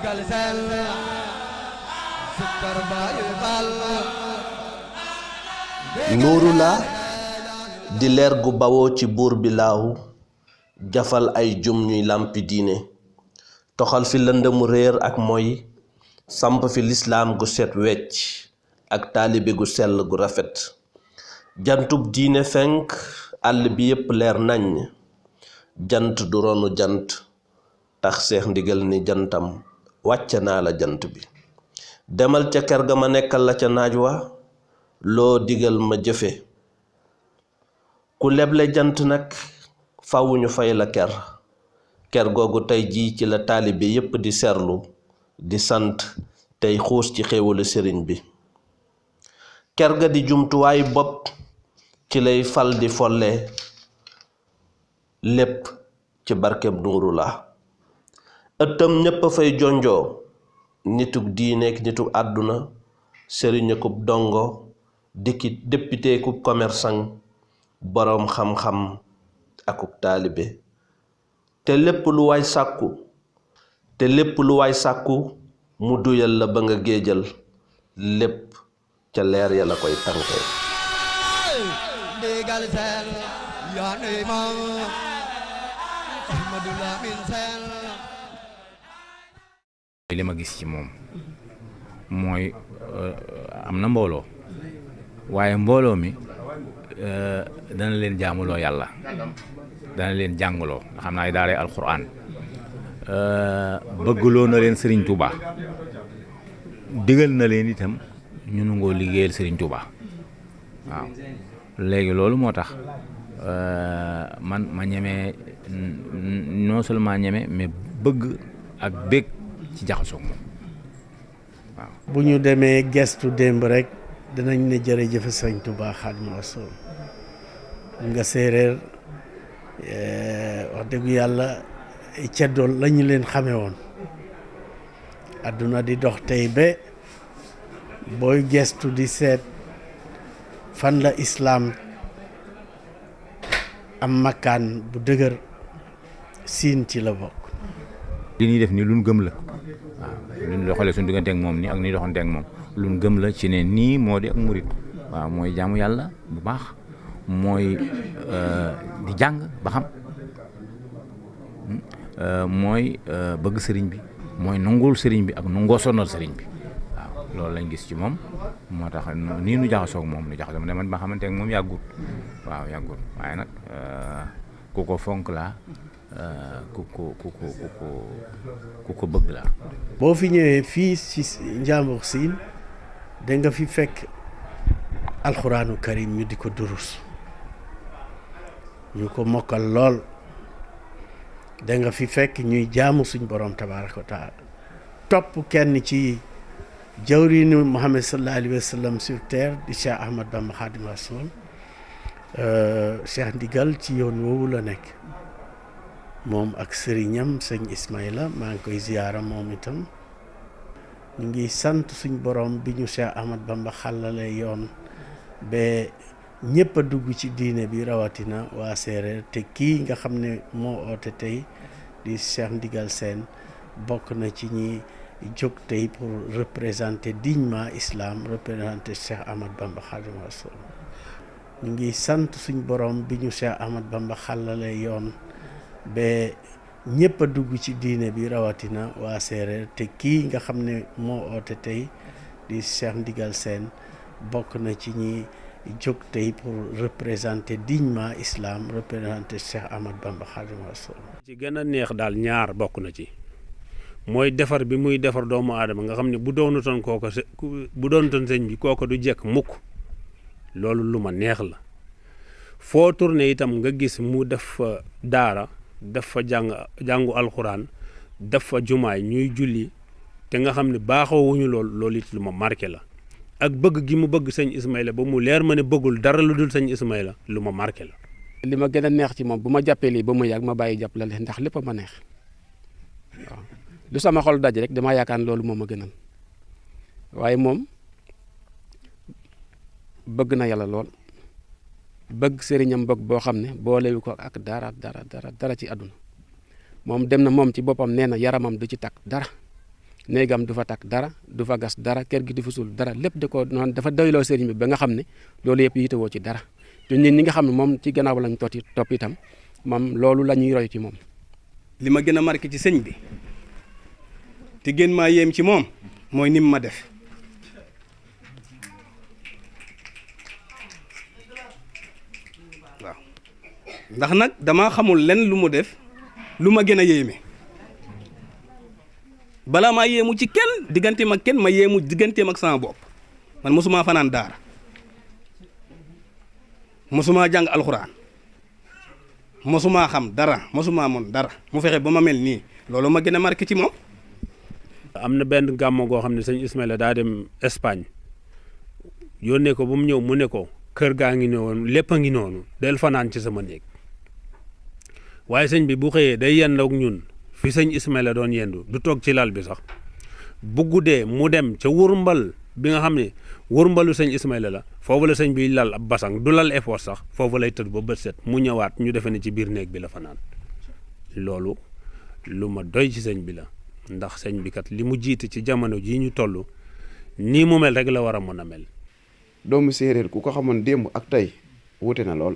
ndigal sel sikkar bayu bal nuuru la di leer gu bawoo ci buur bi laaw jafal ay jum ñuy làmpi diine toxal fi lëndëmu réer ak moy samp fi lislaam gu set wecc ak taalibe gu sell gu rafet jantub diine fenk àll bi yépp leer nañ jant du ronu jant tax seex ndigal ni jantam wàcce naa la jant bi demal ca kër ga ma nekkal la ca naaj wa loo digal ma jëfe ku leble jant nag fawu ñu fay la ker googu tey jii ci la taalibe yépp di serlu di sant tey xuus ci xéewalu sëriñ bi ker ga di jumtuwaay bopp ci lay fal di folle lépp ci barkeb nuuru la ëttam ñépp a fay jonjoo nitug diineek nitug àdduna sëriñakub dongo dikki député kub commerçant boroom xam-xam akub taalibe te lépp lu waay sàkku mu duyal la ba nga géejal lépp ca leer ya la koy tànke ndigal sel yoonu moom Ahmadu Lamin sel li ma gis ci moom mooy am na mbooloo waaye mbooloo mi dana leen jaamuloo yàlla dana leen jàngaloo nga xam naa ay daaray alxuraan bëggloo na leen Serigne Touba digal na leen itam ñu nangoo liggéeyal Serigne Touba waaw léegi loolu moo tax man ma ñeme non seulement ñeme mais bëgg ak bég ci jaxasoo moom waaw. bu ñu demee gestu démb rek dinañ ne jërëjëf Sëñ Touba Xaadimu Rasuul nga séeréer wax dëgg yàlla ceddool la ñu leen xame woon àdduna di dox tey ba booy gestu di seet fan la islaam am makkaan bu dëgër siin ci la bokk. li ñuy def nii luñ gëm la waaw luñ la xoolee suñu diggante ak moom nii ak ni doxante ak moom luñ gëm la ci ne nii moo di ak murit waaw mooy jaamu yàlla bu baax mooy di jàng ba xam mooy bëgg sëriñ bi mooy nangul sëriñ bi ak nangoo sonal sëriñ bi waaw loolu lañ gis ci moom moo tax nii nu jaxasoo ak moom nu jaxasoo man ma xamante ak moom yàggut waaw yàggut waaye nag ku ko fonk laa ku ko bëgg laa. boo fi ñëwee fii ci Njambur Siin da nga fi fekk alxuraanu karim ñu di ko durus ñu ko mokkal lool da nga fi fekk ñuy jaamu suñ borom tabaaraka wa taala topp kenn ci jawriñu Muhammad sallallahu alayhi wa sallam sur terre di Cheikh Ahmad Bamba Xaadimu Rasuul Cheikh Ndigal ci yoon woowu la nekk moom ak sëriñam sëñ Ismaïla maa ngi koy ziyaara moom itam ñu ngi sant suñ borom bi ñu Cheikh Ahmad Bamba xàllale yoon ba ñëpp a dugg ci diine bi rawatina waa séeréer te kii nga xam ne moo oote tey di Cheikh Ndigal Sène bokk na ci ñi jóg tey pour représenter dignement islam représenter Cheikh Ahmad Bamba Xaadimu Rasuul ñu ngi sant suñ borom bi ñu Cheikh Ahmad Bamba xàllale yoon ba ñëpp a dugg ci diine bi rawatina waa séeréer te kii nga xam ne moo oote tey di Cheikh Ndigal Sène bokk na ci ñi jóg tey pour représenter dignement islam représenter Cheikh Ahmad Bamba Xaadimu Rasuul. ci gën a neex daal ñaar bokk na ci mooy defar bi muy defar doomu aadama nga xam ne bu doonutoon kooko bu doonutoon sëñ bi kooko du jekk mukk loolu lu ma neex la foo tourné itam nga gis mu def fa daara def fa jàngu alxuraan def fa jumaay ñuy julli te nga xam ne baaxoo wuñu loolu it lu ma marqué la ak bëgg gi mu bëgg sëñ Ismaïla ba mu leer ma ne bëggul dara lu dul sëñ Ismaïla lu ma marqué la. li ma gën a neex ci moom bu ma jàppee lii ba mu yàgg ma bàyyi jàpp la leen ndax lépp a ma neex waaw lu sama xol daj rek damaa yaakaar loolu moom a gënal waaye moom bëgg na yàlla lool bëgg sëriñam bëgg boo xam ne boolewu ko ak dara ci àdduna moom dem na moom ci boppam nee na yaramam du ci takk dara néegam du fa takk dara du fa gas dara kër gi du fa suul dara lépp da ko noonu dafa doyloo sëriñ bi ba nga xam ne loolu yëpp yitewoo ci dara te ñun ñi nga xam ne moom ci gannaaw lañ topp itam moom loolu la ñuy roy ci moom. li ma gën a marqué ci sëñ bi te gën maa yéem ci moom mooy nim ma def waaw ndax nag dama xamul lenn lu mu def lu ma gën a yéeme balaa maa yéemu ci kenn digganteem ak kenn ma yéemu digganteem ak sama bopp man mosumaa fanaan daara mosumaa jàng alxuraan mosumaa xam dara mosumaa mon dara mu fexe ba ma mel nii loolu ma gën a marqué ci moom. am na benn gàmmo goo xam ne sëñ Ismaïla daa dem Espagne yónnee ko ba mu ñëw mu ne ko kër gaa ngi noonu lépp a ngi noonu del fanaan ci sama néeg waaye sëñ bi bu xëyee day yendoog ñun fi sëñ Ismaïla doon yendu du toog ci lal bi sax bu guddee mu dem ca wurmbal bi nga xam ne wurmbalu sëñ Ismaïla la foofu la sëñ bi lal ab basang du lal effort sax foofu lay tëdd ba bët set mu ñëwaat ñu defe ne ci biir néeg bi la fanaan loolu lu ma doy ci sëñ bi la ndax sëñ bi kat li mu jiite ci jamono jii ñu toll nii mu mel rek la war a mën a mel. doomu séeréer ku ko xamoon démb ak tey wute na lool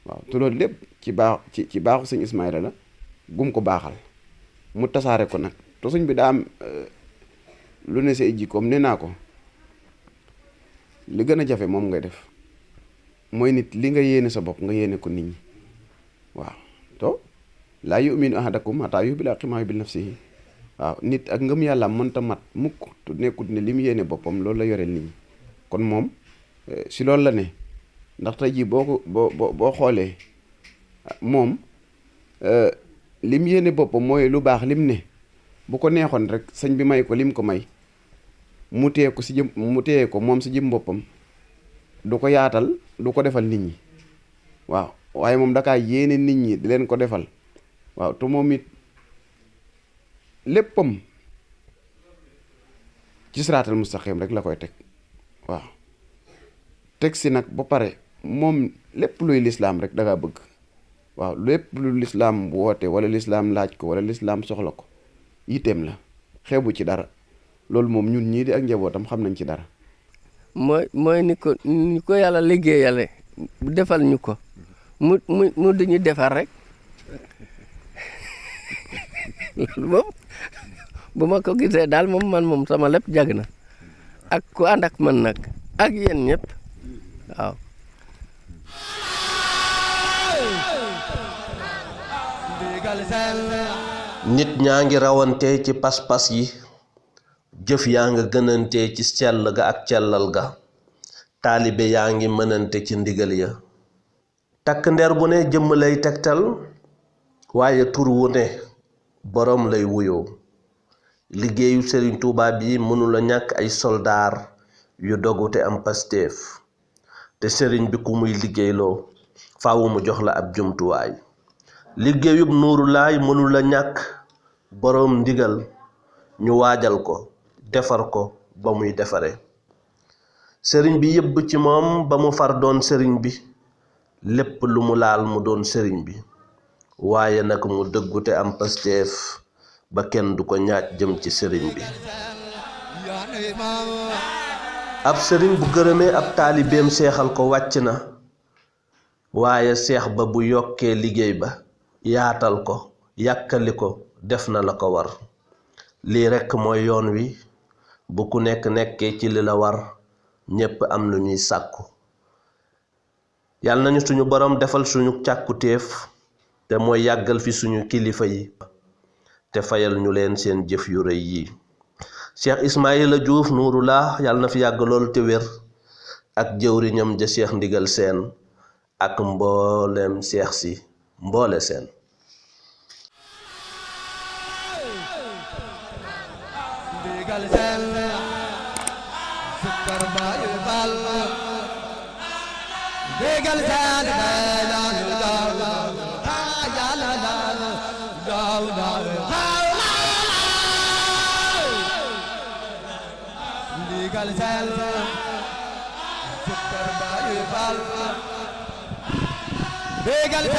waaw te loolu lépp ci baaxu sëñ Ismaïla la gum ko baaxal mu tasaare ko nag te sëñ bi daa am lu ne say jikkoom nee naa ko li gën a jafe moom ngay def mooy nit li nga yéene sa bopp nga yéene ko nit ñi waaw to laa yu'minu ahadakum hattaa yuhibba maa yuhibbu li nafsihi waaw nit ak ngëm yàlla mënta mat mukk te nekkut ne li mu yéene boppam loolu la yoreel nit ñi kon moom si loolu la ne ndax tey jii boo xoolee moom lim yéene boppam mooy lu baax lim ne bu ko neexoon rek sëñ bi may ko lim ko may mu téye ko moom si jëm boppam du ko yaatal du ko defal nit ñi waaw waaye moom dakaa yéene nit ñi di leen ko defal waaw te moom it léppam ci siraatal mustaqim rek la koy teg waaw teg si nag ba pare moom lépp luy lislaam rek da ngaa bëgg waaw lépp lu lislaam woote wala lislaam laaj ko wala lislaam soxla ko yitteem la xeebu ci dara loolu moom ñun ñii di ak njabootam xam nañ ci dara. mooy ni ko yàlla liggéeyale defal ñu ko mu duñu defar rek loolu moom bu ma ko gisee daal moom sama lépp jag na ak ku ànd ak man nag ak yéen ñëpp waaw. nit ñaa ngi rawante ci pas-pas yi jëf yaa nga gënante ci sell ga ak cellal ga taalibe yaa ngi mënante ci ndigal ya takk ndeer bu ne jëmm lay tegtal waaye tur wu ne boroom lay wuyoo liggéeyu Serigne Touba bi mënula ñàkk ay soldaar yu dogu te am pasteef te sëriñ bi ku muy liggéeyloo faawu mu jox la ab jumtuwaay liggéeyub Nuuru Laay mënula ñàkk boroom ndigal ñu waajal ko defar ko ba muy defare sëriñ bi yëbb ci moom ba mu far doon sëriñ bi lépp lu mu laal mu doon sëriñ bi waaye nag mu dëggu te am pasteef ba kenn du ko ñaaj jëm ci sëriñ bi ab sëriñ bu gërëmee ab taalibeem seexal ko wàcc na waaye seex ba bu yokkee liggéey ba yaatal ko yàkkali ko def na la ko war lii rekk mooy yoon wi bu ku nekk nekkee ci li la war ñépp am lu ñuy sàkku yàlla nañu suñu boroom defal suñu càkkutéef te mooy yàggal fi suñu kilifa yi te fayal ñu leen seen jëf yu rëy yi Cheikh Ismaïla Diouf Nouroulah yàlla na fi yàgg lool te wér ak jëwriñam ja Cheikh Ndigal Seen ak mboolem seex si mboole seen Begal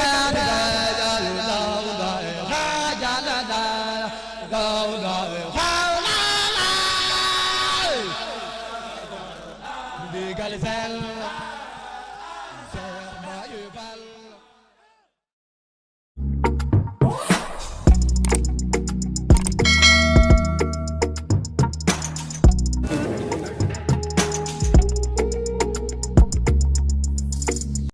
ndigal sel Seex Baay Faal